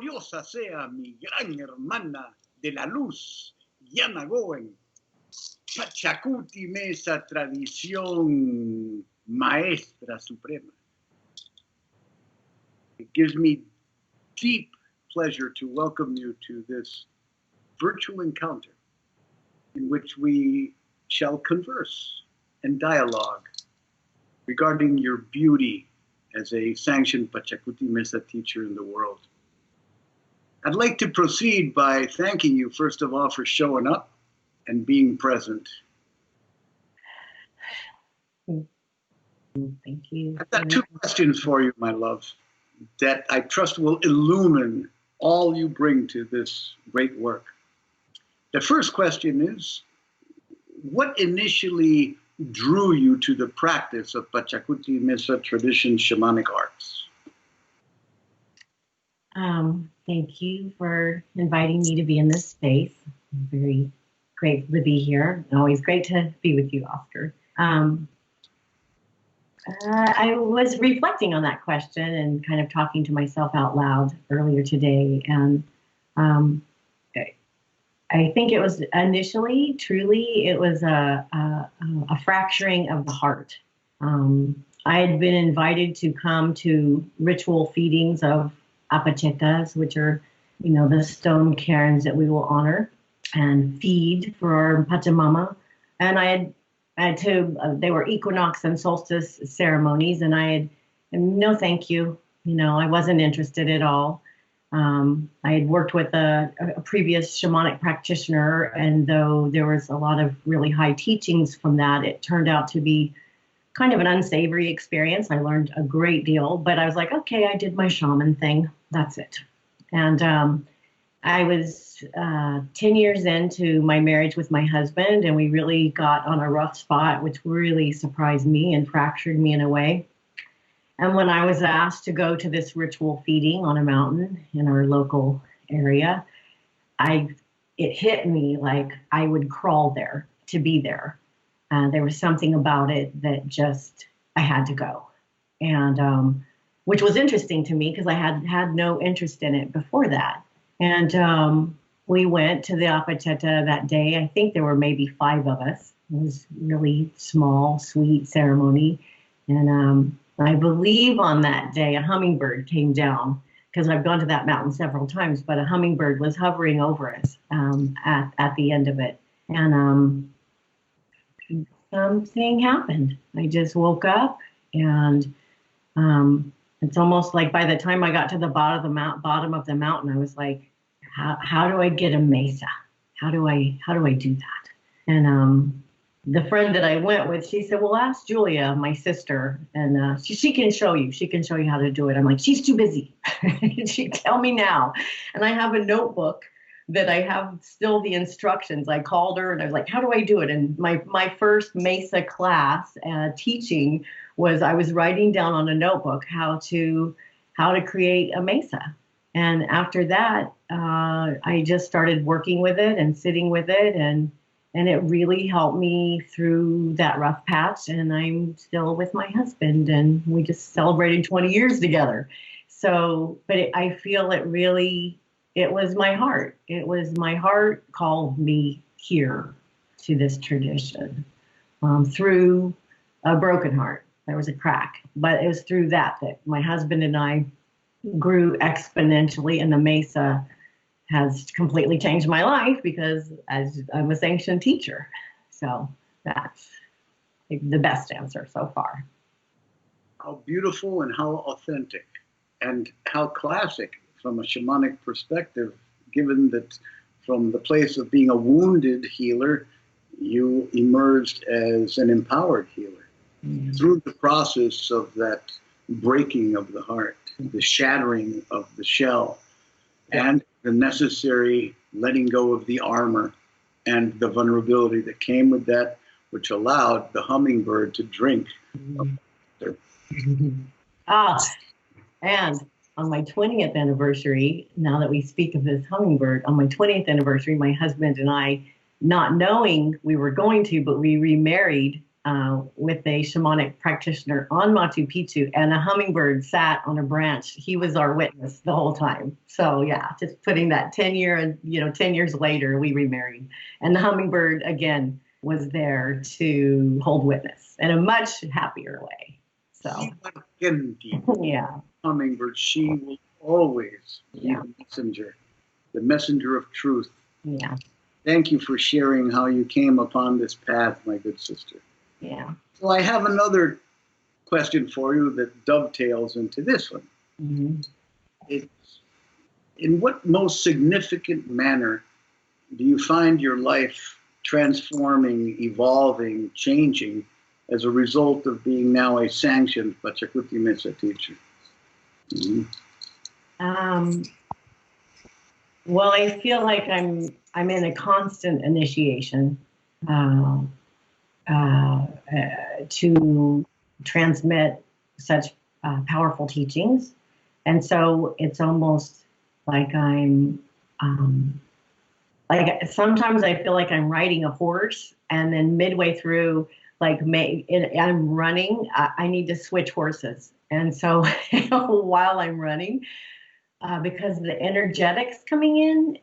gloriosa sea mi gran hermana de la luz, Jnana Gowan, Pachacuti Mesa tradición maestra suprema. It gives me deep pleasure to welcome you to this virtual encounter in which we shall converse and dialogue regarding your beauty as a sanctioned Pachacuti Mesa teacher in the world. I'd like to proceed by thanking you, first of all, for showing up and being present. Thank you. I've got two questions for you, my love, that I trust will illumine all you bring to this great work. The first question is, what initially drew you to the practice of Pachacuti Mesa tradition shamanic arts? Thank you for inviting me to be in this space. I'm very grateful to be here. Always great to be with you, Oscar. I was reflecting on that question and kind of talking to myself out loud earlier today. And I think it was initially, truly, it was a fracturing of the heart. I had been invited to come to ritual feedings of apachetas, which are, the stone cairns that we will honor and feed for our Pachamama. And I had to, they were equinox and solstice ceremonies, and no thank you. I wasn't interested at all. I had worked with a previous shamanic practitioner, and though there was a lot of really high teachings from that, it turned out to be kind of an unsavory experience. I learned a great deal, but I was like, okay, I did my shaman thing. That's it. And I was 10 years into my marriage with my husband, and we really got on a rough spot, which really surprised me and fractured me in a way. And when I was asked to go to this ritual feeding on a mountain in our local area, it hit me like I would crawl there to be there. There was something about it that just, I had to go. And which was interesting to me because I had no interest in it before that. And we went to the apacheta that day. I think there were maybe 5 of us. It was really small, sweet ceremony. And I believe on that day, a hummingbird came down, because I've gone to that mountain several times, but a hummingbird was hovering over us at the end of it. And something happened. I just woke up, and it's almost like by the time I got to the bottom of the mountain, I was like, how do I get a mesa? How do I do that? And the friend that I went with, she said, well, ask Julia, my sister, and she can show you. She can show you how to do it. I'm like, she's too busy. She tell me now. And I have a notebook that I have still the instructions. I called her and I was like, how do I do it? And my first mesa class teaching was I was writing down on a notebook how to create a mesa. And after that, I just started working with it and sitting with it, and it really helped me through that rough patch. And I'm still with my husband, and we just celebrated 20 years together. So, but I feel it was my heart. It was my heart called me here to this tradition through a broken heart. There was a crack, but it was through that my husband and I grew exponentially, and the mesa has completely changed my life because as I'm a sanctioned teacher. So that's the best answer so far. How beautiful and how authentic and how classic from a shamanic perspective, given that from the place of being a wounded healer, you emerged as an empowered healer. Through the process of that breaking of the heart, the shattering of the shell, and the necessary letting go of the armor and the vulnerability that came with that, which allowed the hummingbird to drink. And on my 20th anniversary, now that we speak of this hummingbird, on my 20th anniversary, my husband and I, not knowing we were going to, but we remarried with a shamanic practitioner on Machu Picchu, and a hummingbird sat on a branch. He was our witness the whole time. So yeah, just putting that 10 years later, we remarried. And the hummingbird, again, was there to hold witness in a much happier way. So, yeah. Hummingbird, she will always be the messenger of truth. Yeah. Thank you for sharing how you came upon this path, my good sister. Yeah. So I have another question for you that dovetails into this one. Mm-hmm. It's, in what most significant manner do you find your life transforming, evolving, changing as a result of being now a sanctioned Pachacuti Mesa teacher? Mm-hmm. Well, I feel like I'm in a constant initiation to transmit such powerful teachings, and so it's almost like I'm like sometimes I feel like I'm riding a horse, and then midway through, like I'm running, I need to switch horses, and so while I'm running. Because the energetics coming in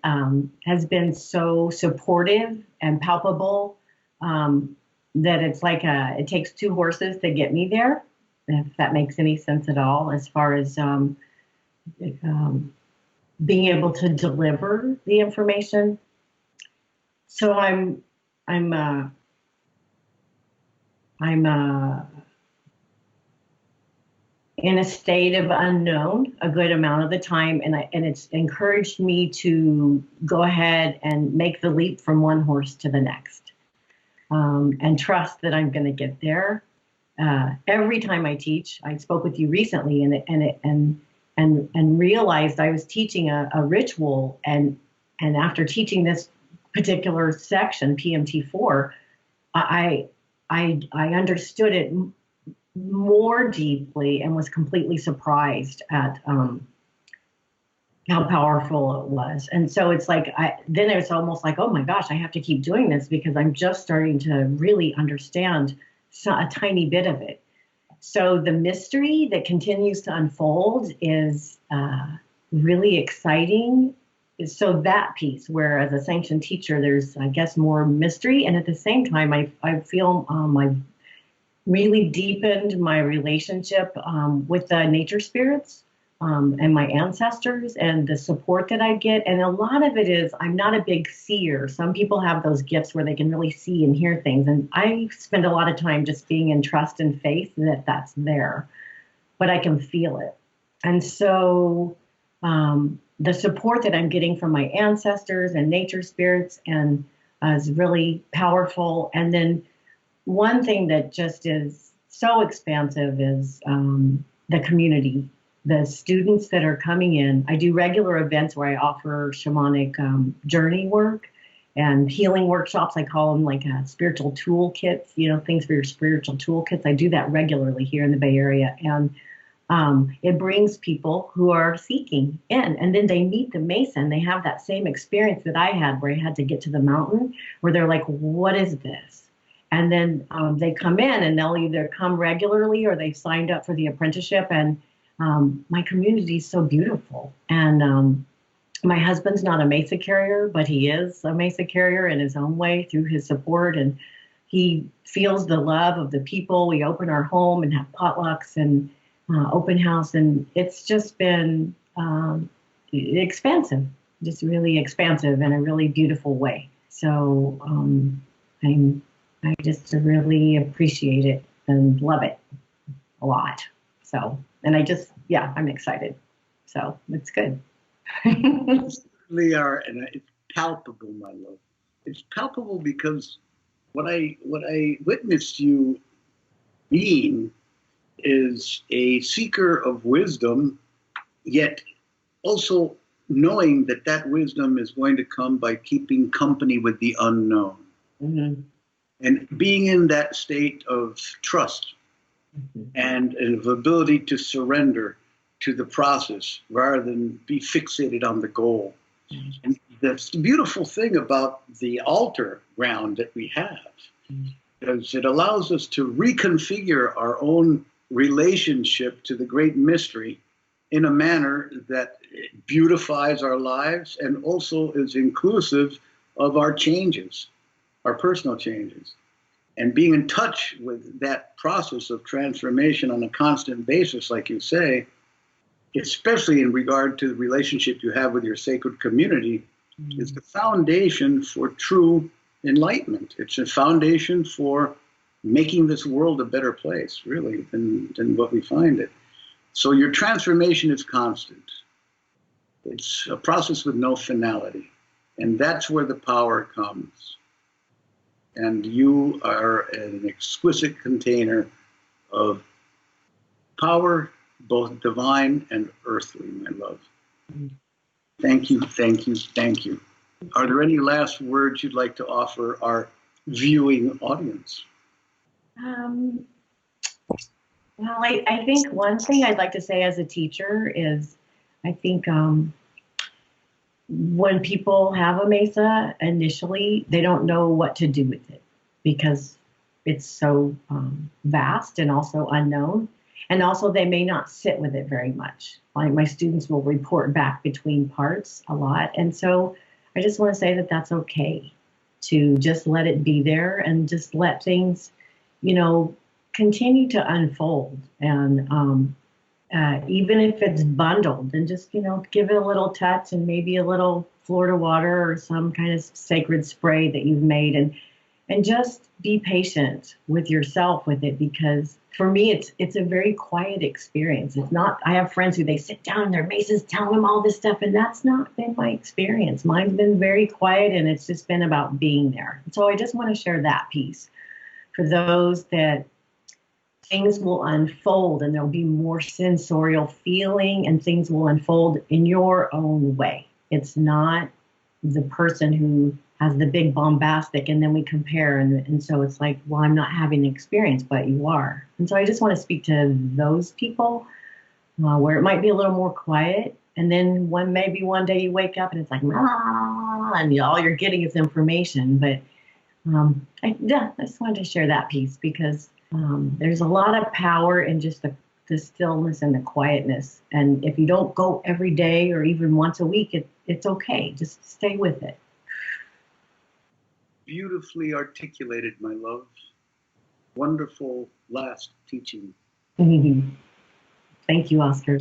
has been so supportive and palpable that it's like it takes two horses to get me there, if that makes any sense at all, as far as being able to deliver the information. So I'm in a state of unknown a good amount of the time, and it's encouraged me to go ahead and make the leap from one horse to the next, and trust that I'm going to get there. Every time I teach, I spoke with you recently, and realized I was teaching a ritual, and after teaching this particular section, PMT4, I understood it more deeply and was completely surprised at how powerful it was. And so it's like, then it's almost like, oh my gosh, I have to keep doing this because I'm just starting to really understand a tiny bit of it. So the mystery that continues to unfold is really exciting. So that piece, where as a sanctioned teacher, there's, I guess, more mystery. And at the same time, I feel I've really deepened my relationship with the nature spirits and my ancestors and the support that I get. And a lot of it is, I'm not a big seer. Some people have those gifts where they can really see and hear things. And I spend a lot of time just being in trust and faith that that's there, but I can feel it. And so the support that I'm getting from my ancestors and nature spirits and is really powerful. And then one thing that just is so expansive is the community, the students that are coming in. I do regular events where I offer shamanic journey work and healing workshops. I call them like spiritual toolkits, things for your spiritual toolkits. I do that regularly here in the Bay Area. And it brings people who are seeking in, and then they meet the Mason. They have that same experience that I had, where I had to get to the mountain, where they're like, what is this? And then they come in, and they'll either come regularly or they've signed up for the apprenticeship. And my community is so beautiful. And my husband's not a Mesa carrier, but he is a Mesa carrier in his own way through his support. And he feels the love of the people. We open our home and have potlucks and open house. And it's just been expansive, just really expansive in a really beautiful way. So I just really appreciate it and love it a lot. So, and I'm excited. So it's good. You certainly are, and it's palpable, my love. It's palpable because what I witnessed you being is a seeker of wisdom, yet also knowing that that wisdom is going to come by keeping company with the unknown. Mm-hmm. And being in that state of trust and of ability to surrender to the process rather than be fixated on the goal. And the beautiful thing about the altar ground that we have Because it allows us to reconfigure our own relationship to the great mystery in a manner that beautifies our lives and also is inclusive of our changes, our personal changes. And being in touch with that process of transformation on a constant basis, like you say, especially in regard to the relationship you have with your sacred community, is the foundation for true enlightenment. It's a foundation for making this world a better place, really, than what we find it. So your transformation is constant. It's a process with no finality. And that's where the power comes. And you are an exquisite container of power, both divine and earthly, my love. Thank you, thank you, thank you. Are there any last words you'd like to offer our viewing audience? Well, I think one thing I'd like to say as a teacher is I think when people have a mesa initially, they don't know what to do with it because it's so vast and also unknown. And also they may not sit with it very much. Like my students will report back between parts a lot. And so I just want to say that that's okay to just let it be there and just let things, continue to unfold. And even if it's bundled and just, give it a little touch and maybe a little Florida water or some kind of sacred spray that you've made and just be patient with yourself with it, because for me, it's a very quiet experience. It's not, I have friends who they sit down in their mesas telling them all this stuff, and that's not been my experience. Mine's been very quiet, and it's just been about being there. So I just want to share that piece for those that things will unfold and there'll be more sensorial feeling and things will unfold in your own way. It's not the person who has the big bombastic and then we compare and so it's like, well, I'm not having the experience, but you are. And so I just want to speak to those people where it might be a little more quiet, and then maybe one day you wake up and it's like, and all you're getting is information. But I just wanted to share that piece because there's a lot of power in just the stillness and the quietness. And if you don't go every day or even once a week, it's okay. Just stay with it. Beautifully articulated, my love. Wonderful last teaching. Thank you, Oscar.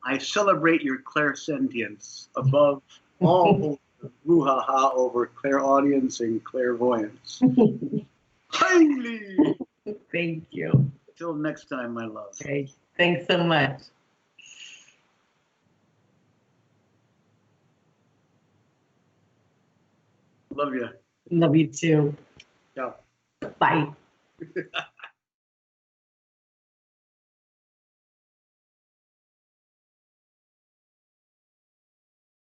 I celebrate your clairsentience above all brouhaha over clairaudience and clairvoyance. Highly. Thank you. Till next time, my love. Okay. Thanks so much. Love you. Love you too. Ciao. Bye.